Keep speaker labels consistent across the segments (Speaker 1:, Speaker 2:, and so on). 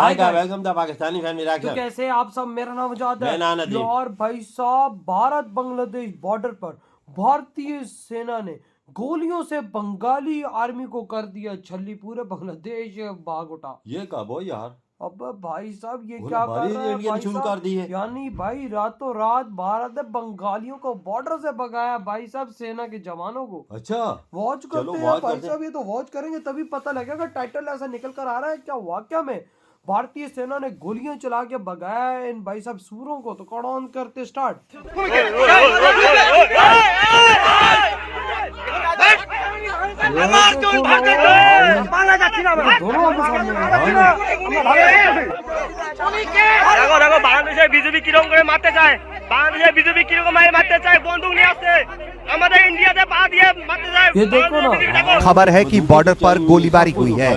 Speaker 1: Welcome the Pakistani family reaction.
Speaker 2: तो कैसे आप सब, मेरा नाम मुजाहिद
Speaker 1: मैं नाना
Speaker 2: है।
Speaker 1: जी।
Speaker 2: और भाई साहब, भारत बांग्लादेश बॉर्डर पर भारतीय सेना ने गोलियों से बंगाली आर्मी को कर दिया छल्ली, पूरे बांग्लादेश भाग उठा।
Speaker 1: ये कब हो यार?
Speaker 2: अब भाई साहब ये
Speaker 1: बोला
Speaker 2: क्या कर
Speaker 1: भारी
Speaker 2: रहा है
Speaker 1: इंडिया ने
Speaker 2: भाई
Speaker 1: शुरू
Speaker 2: साहब?
Speaker 1: कर दी है।
Speaker 2: यानी भाई रातों रात भारत ने बंगालियों को बॉर्डर से भगाया भाई साहब, सेना के जवानों को।
Speaker 1: अच्छा
Speaker 2: वॉच
Speaker 1: चलो
Speaker 2: करते हैं
Speaker 1: वॉच
Speaker 2: भाई
Speaker 1: करते
Speaker 2: साहब, ये तो वॉच करेंगे तभी पता लगेगा। टाइटल ऐसा निकल कर आ रहा है क्या वाकया में भारतीय सेना ने गोलियां चला के भगाया है इन भाई साहब सूरों को। तो कौन करते स्टार्ट।
Speaker 3: দেখো বাংলাদেশে বিজেপি কিরকম করে মারতে চায়, বাংলাদেশে বিজেপি কিরকম মারতে চায়, বন্দুক নিয়ে আসছে আমাদের ইন্ডিয়াতে পা দিয়ে মারতে চায়।
Speaker 2: ये देखो ना,
Speaker 4: खबर है कि बॉर्डर पर गोलीबारी हुई है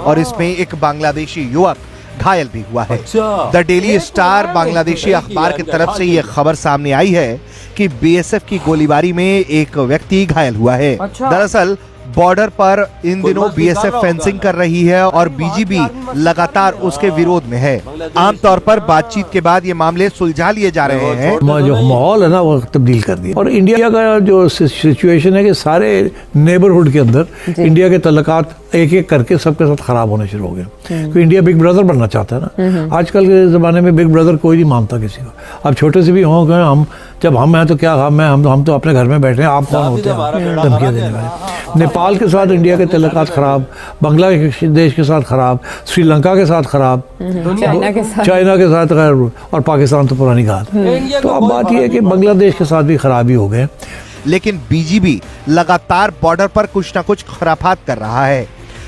Speaker 4: और इसमें एक बांग्लादेशी युवक घायल भी हुआ है।
Speaker 1: अच्छा।
Speaker 4: द डेली स्टार बांग्लादेशी अखबार की तरफ से ये खबर सामने आई है कि बीएसएफ की गोलीबारी में एक व्यक्ति घायल हुआ है।
Speaker 2: अच्छा।
Speaker 4: दरअसल बॉर्डर पर इन दिनों बीएसएफ फेंसिंग कर रही है और बीजीबी लगातार उसके विरोध में है। आमतौर पर बातचीत के बाद ये मामले सुलझा लिए जा रहे हैं।
Speaker 5: जो माहौल है ना वो तब्दील कर दिया। और इंडिया का जो सिचुएशन है कि सारे नेबरहुड के अंदर इंडिया के तल्लुकात एक एक करके सबके साथ खराब होने शुरू हो गए, क्योंकि इंडिया बिग ब्रदर बनना चाहता है ना। आजकल के ज़माने में बिग ब्रदर कोई नहीं मानता किसी को। अब छोटे से भी हों गए हम, जब हम हैं तो क्या हम तो अपने घर में बैठे हैं, आप कौन होते हैं धमकियाँ देने वाले। नेपाल के साथ इंडिया के तल्लुकात खराब, बांग्लादेश के साथ खराब, श्रीलंका के साथ खराब, चाइना के साथ और पाकिस्तान तो पुरानी बात। तो अब बात यह है कि बांग्लादेश के साथ भी खराबी हो गए।
Speaker 4: लेकिन बीजीबी लगातार बॉर्डर पर कुछ न कुछ खुराफात कर रहा है।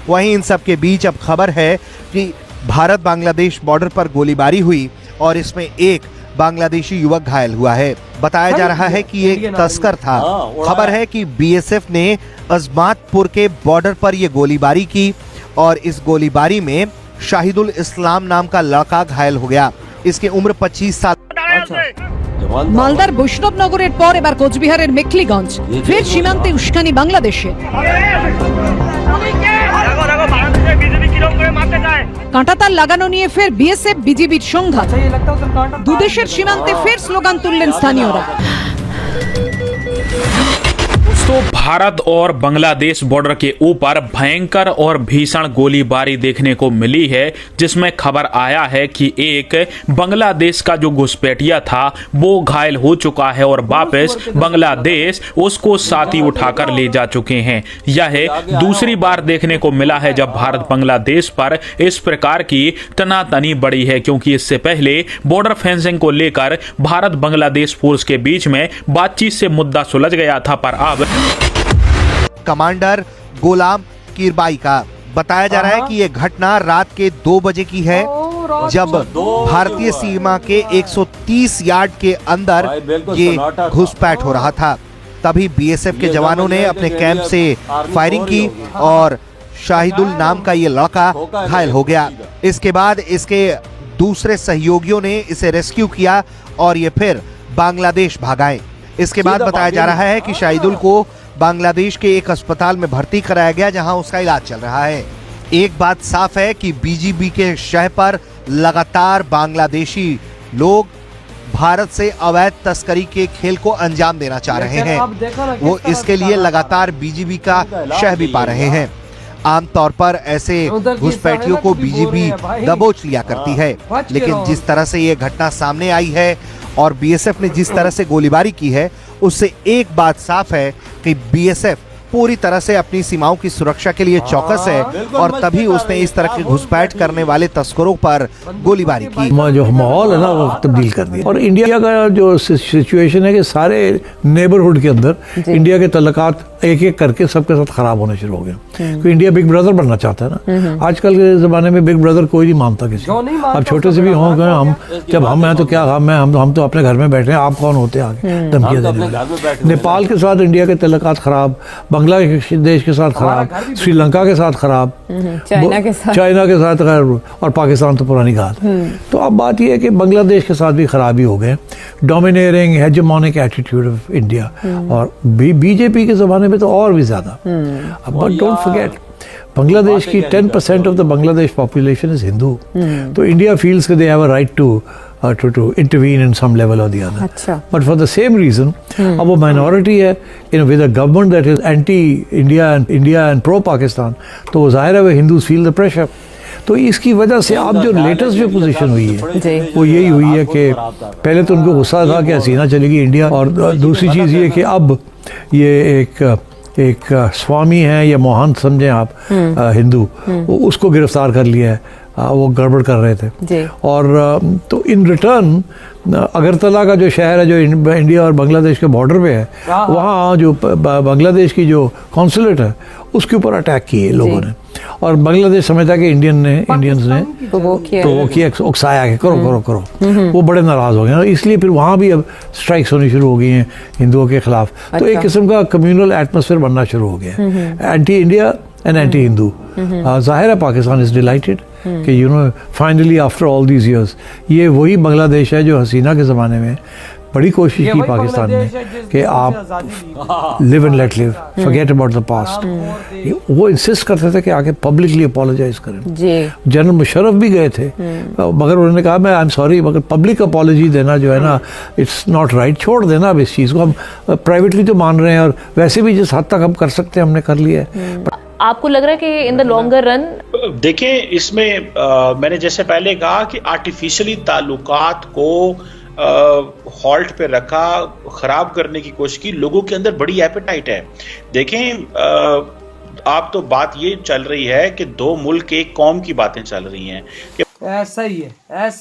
Speaker 4: वहीं इन सब के बीच अब खबर है कि भारत बांग्लादेश बॉर्डर पर गोलीबारी हुई और इसमें एक बांग्लादेशी युवक घायल हुआ है। बताया जा रहा है कि ये एक तस्कर था। खबर है कि बीएसएफ ने अजमातपुर के बॉर्डर पर ये गोलीबारी की और इस गोलीबारी में शाहिदुल इस्लाम नाम का लड़का घायल हो गया। इसकी उम्र 25 साल।
Speaker 6: মালদার বৈষ্ণবনগরের পর এবার কোচবিহারের মেখলিগঞ্জ, ফের সীমান্তে উস্কানি বাংলাদেশে। কাঁটাতার লাগানো নিয়ে ফের বিএসএফ বিজিবির সংঘাত।
Speaker 2: अच्छा ये लगता है उधर कांटा
Speaker 6: দুদেশের সীমান্তে ফের স্লোগান তুললেন স্থানীয়রা।
Speaker 7: तो भारत और बांग्लादेश बॉर्डर के ऊपर भयंकर और भीषण गोलीबारी देखने को मिली है, जिसमें खबर आया है कि एक बांग्लादेश का जो घुसपैठिया था वो घायल हो चुका है और वापस बांग्लादेश उसको साथी उठाकर ले जा चुके हैं। यह दूसरी बार देखने को मिला है जब भारत बांग्लादेश पर इस प्रकार की तनातनी बढ़ी है, क्योंकि इससे पहले बॉर्डर फेंसिंग को लेकर भारत बांग्लादेश फोर्स के बीच में बातचीत से मुद्दा सुलझ गया था, पर अब
Speaker 4: कमांडर गुलाम किरबाई का बताया जा रहा है कि यह घटना रात के 2 बजे की है, जब भारतीय सीमा के 130 यार्ड के अंदर ये घुसपैठ हो रहा था। तभी बीएसएफ के जवानों ने अपने कैंप से फायरिंग की और शाहिदुल नाम का ये लड़का घायल हो गया। इसके बाद इसके दूसरे सहयोगियों ने इसे रेस्क्यू किया और ये फिर बांग्लादेश भागाए। इसके बाद बताया जा रहा है कि शाहिदुल को बांग्लादेश के एक अस्पताल में भर्ती कराया गया, जहां उसका इलाज चल रहा है। एक बात साफ है कि बीजीबी के शह पर लगातार बांग्लादेशी लोग भारत से अवैध तस्करी के खेल को अंजाम देना चाह रहे हैं। वो इसके लिए लगातार बीजीबी का शह भी पा रहे हैं। आमतौर पर ऐसे घुसपैठियों को बीजीबी दबोच लिया करती है, लेकिन जिस तरह से ये घटना सामने आई है और बीएसएफ ने जिस तरह से गोलीबारी की है, उससे एक बात साफ है कि बीएसएफ पूरी तरह से अपनी सीमाओं की सुरक्षा के लिए चौकस है और तभी उसने इस तरह के घुसपैठ करने वाले तस्करों पर गोलीबारी की।
Speaker 5: जो माहौल है ना वो तब्दील कर दिया। और इंडिया का जो सिचुएशन है कि सारे नेबरहुड के अंदर इंडिया के तल्लुकात एक एक करके सबके साथ खराब होने शुरू हो गए, क्योंकि इंडिया बिग ब्रदर बनना चाहता है ना। आजकल के ज़माने में बिग ब्रदर कोई नहीं मानता किसी को। अब छोटे से भी हों गए हम, जब हम हैं तो क्या हम तो अपने घर में बैठे हैं, आप कौन होते हैं आगे धमकियाँ देने वाले। नेपाल के साथ इंडिया के तल्लुकात खराब, बांग्लादेश के साथ खराब, श्रीलंका के साथ खराब, चाइना के साथ और पाकिस्तान तो पुरानी बात। तो अब बात यह है कि बांग्लादेश के साथ भी खराबी हो गए। Dominating hegemonic attitude of India और बीजेपी के ज़माने में तो और भी ज़्यादा। बट डोंट फॉरगेट बांग्लादेश की 10% of the Bangladesh population is Hindu, तो India feels they have a right to intervene in some level और द अदर.
Speaker 8: अच्छा.
Speaker 5: But for the same reason अब वो माइनॉरिटी है with a government that is anti India and pro Pakistan, तो वो जाहिर है वो हिंदूज फील द प्रेशर. तो इसकी वजह से अब जो लेटेस्ट जो पोजीशन हुई है वो यही हुई है कि पहले तो उनको गुस्सा था कि हसीना चलेगी इंडिया, और दूसरी चीज़ ये कि अब ये एक स्वामी है या मोहन समझें आप हिंदू, उसको गिरफ्तार कर लिया है, वो गड़बड़ कर रहे थे. और तो इन रिटर्न अगरतला का जो शहर है जो इंडिया और बांग्लादेश के बॉर्डर पे है, वहाँ जो बांग्लादेश की जो कॉन्सुलेट है उसके ऊपर अटैक किए लोगों ने, और बांग्लादेश समझता कि इंडियंस ने तो वो किया उकसाया कि करो. वो बड़े नाराज हो गए, इसलिए फिर वहाँ भी अब स्ट्राइक्स होनी शुरू हो गई हैं हिंदुओं के खिलाफ. तो एक किस्म का कम्युनल एटमॉस्फेयर बनना शुरू हो गया, anti India and anti Hindu. जाहिर है पाकिस्तान इज डिलाइटेड कि finally after all these years ये वही बांग्लादेश है जो हसीना के ज़माने में बड़ी कोशिश की पाकिस्तान ने कि आप live and let live, forget about the past. वो इंसिस्ट करते थे कि आके पब्लिकली अपोलोजाइज करें. जनरल मुशर्रफ भी गए थे, मगर उन्होंने कहा मैं आई एम सॉरी, मगर पब्लिक अपॉलोजी देना जो है ना इट्स नॉट राइट. छोड़ देना अब इस चीज़ को, हम प्राइवेटली तो मान रहे हैं और वैसे भी जिस हद तक हम कर सकते हैं हमने कर लिया है.
Speaker 8: आपको लग रहा है कि इन द लॉन्गर रन
Speaker 9: देखें इसमें मैंने जैसे पहले कहा कि आर्टिफिशियली ताल्लुकात को हॉल्ट पे रखा, खराब करने की कोशिश की. लोगों के अंदर बड़ी एपेटाइट है. देखें आप तो बात ये चल रही है कि दो मुल्क एक कौम की बातें चल रही हैं.
Speaker 2: ऐसा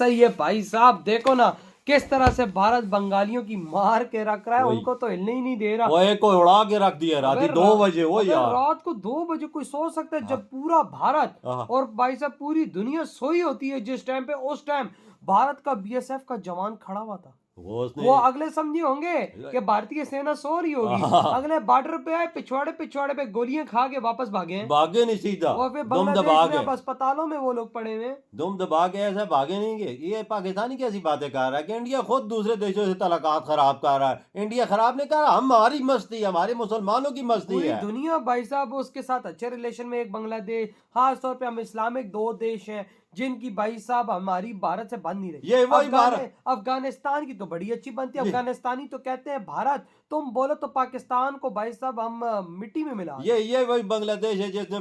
Speaker 2: ही है भाई साहब. देखो ना किस तरह से भारत बंगालियों की मार के रख रहा है, उनको तो हिलने ही नहीं दे रहा.
Speaker 1: वो एक को उड़ा के रख दिया रात 2 बजे. वो यार
Speaker 2: रात को 2 बजे कोई सो सकता है जब पूरा भारत और भाई साहब पूरी दुनिया सोई होती है जिस टाइम पे, उस टाइम भारत का बीएसएफ का जवान खड़ा हुआ था. वो अगले समझे होंगे कि भारतीय सेना सो रही होगी, अगले बॉर्डर पे आए, पिछवाड़े पे गोलियां खा के वापस भागे
Speaker 1: नहीं सीधा,
Speaker 2: और फिर बांग्लादेश में अस्पतालों में वो लोग पड़े हुए,
Speaker 1: दुम दबा के ऐसे भागे नहीं गए. ये पाकिस्तानी कैसी बातें कर रहा है कि इंडिया खुद दूसरे देशों से तलकात खराब कर रहा है. इंडिया खराब नहीं कर रहा, हमारी मस्ती, हमारे मुसलमानों की मस्ती है.
Speaker 2: दुनिया भाई साहब उसके साथ अच्छे रिलेशन में एक बांग्लादेश, खास तौर पे हम इस्लामिक 2 देश हैं जिनकी भाई साहब हमारी भारत से बन नहीं रही.
Speaker 1: ये वही भारत,
Speaker 2: अफगानिस्तान की तो बड़ी अच्छी बनती है. अफगानिस्तानी तो कहते हैं भारत, तुम बोलो तो पाकिस्तान को भाई साहब हम मिट्टी में मिला.
Speaker 1: ये वही बांग्लादेश है जिसने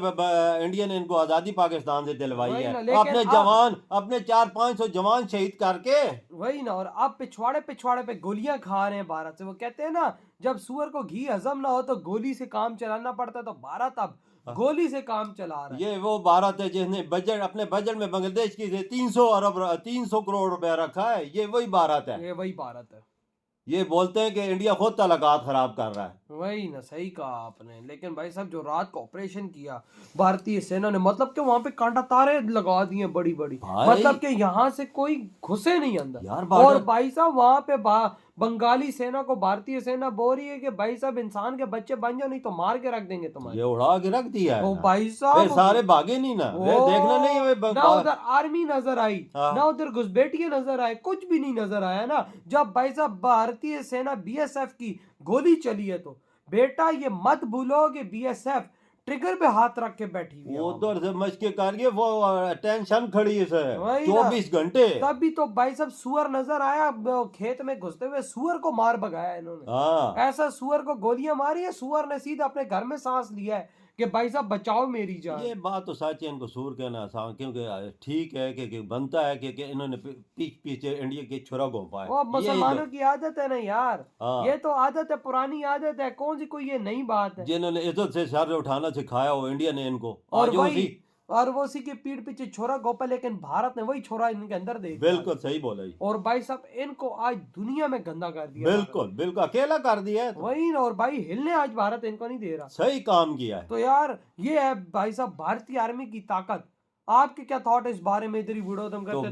Speaker 1: इंडिया ने इनको आजादी पाकिस्तान से दिलवाई है. अपने जवान, अपने 400-500 जवान शहीद करके
Speaker 2: वही ना. और अब पिछवाड़े पे गोलियां खा रहे हैं भारत से. वो कहते हैं ना जब सुअर को घी हजम ना हो तो गोली से काम चलाना पड़ता है, तो भारत अब गोली से काम चला रहा है.
Speaker 1: ये वो भारत है जिसने बजट, अपने बजट में बांग्लादेश की 300 करोड़ रुपया रखा है. ये वही भारत है. ये बोलते हैं कि इंडिया खुद तलकात खराब कर रहा है.
Speaker 2: वही ना, सही कहा आपने. लेकिन भाई साहब जो रात को ऑपरेशन किया भारतीय सेना ने, मतलब कि वहां पे कांटा तारे लगा दिए बड़ी, मतलब कि यहाँ से कोई घुसे नहीं अंदर. और भाई साहब वहां पे बंगाली सेना को भारतीय सेना बोल रही है कि भाई साहब इंसान के बच्चे बन जाओ नहीं तो मार के रख देंगे तुम्हारे.
Speaker 1: ये उड़ा के रख दिया है.
Speaker 2: वो भाई साहब
Speaker 1: सारे भागे नहीं ना, देखना नहीं है.
Speaker 2: ना उधर आर्मी नजर आई, ना उधर घुसपैठिए नजर आए, कुछ भी नहीं नजर आया ना. जब भाई साहब भारतीय सेना बीएसएफ की गोली चली है तो बेटा ये मत भूलो कि बीएसएफ ट्रिगर पे हाथ रख के बैठी हुई है.
Speaker 1: उधर से मशके करके वो टेंशन खड़ी है 24 घंटे.
Speaker 2: तभी तो भाई साहब सुअर नजर आया खेत में घुसते हुए, सुअर को मार भगाया इन्होंने. ऐसा सुअर को गोलियां मारी है, सुअर ने सीधा अपने घर में सांस लिया है कि भाई साहब बचाओ मेरी जान.
Speaker 1: ये बात तो सच है, इनको सूर कहना आसान, क्योंकि ठीक है कि बनता है कि इन्होंने पीछे इंडिया के छुरा घोंपा है.
Speaker 2: वो मुसलमानों की आदत है ना यार. ये तो आदत है, पुरानी आदत है, कौन सी कोई ये नई बात है.
Speaker 1: जिन्होंने इज्जत से सर उठाना सिखाया वो इंडिया ने इनको,
Speaker 2: और वो उसी के पीठ पीछे छोरा गोपा, लेकिन भारत ने वही छोरा इनके अंदर दे दिया.
Speaker 1: बिल्कुल सही बोला. और
Speaker 2: भाई साहब इनको आज दुनिया में गंदा कर दिया.
Speaker 1: बिल्कुल अकेला कर दिया है.
Speaker 2: वही ना. और भाई हिलने आज भारत इनको नहीं दे रहा.
Speaker 1: सही काम किया है.
Speaker 2: तो यार ये है भाई साहब भारतीय आर्मी की ताकत. आपके क्या थॉट है इस बारे में? इधर ही वीडियो तुम करते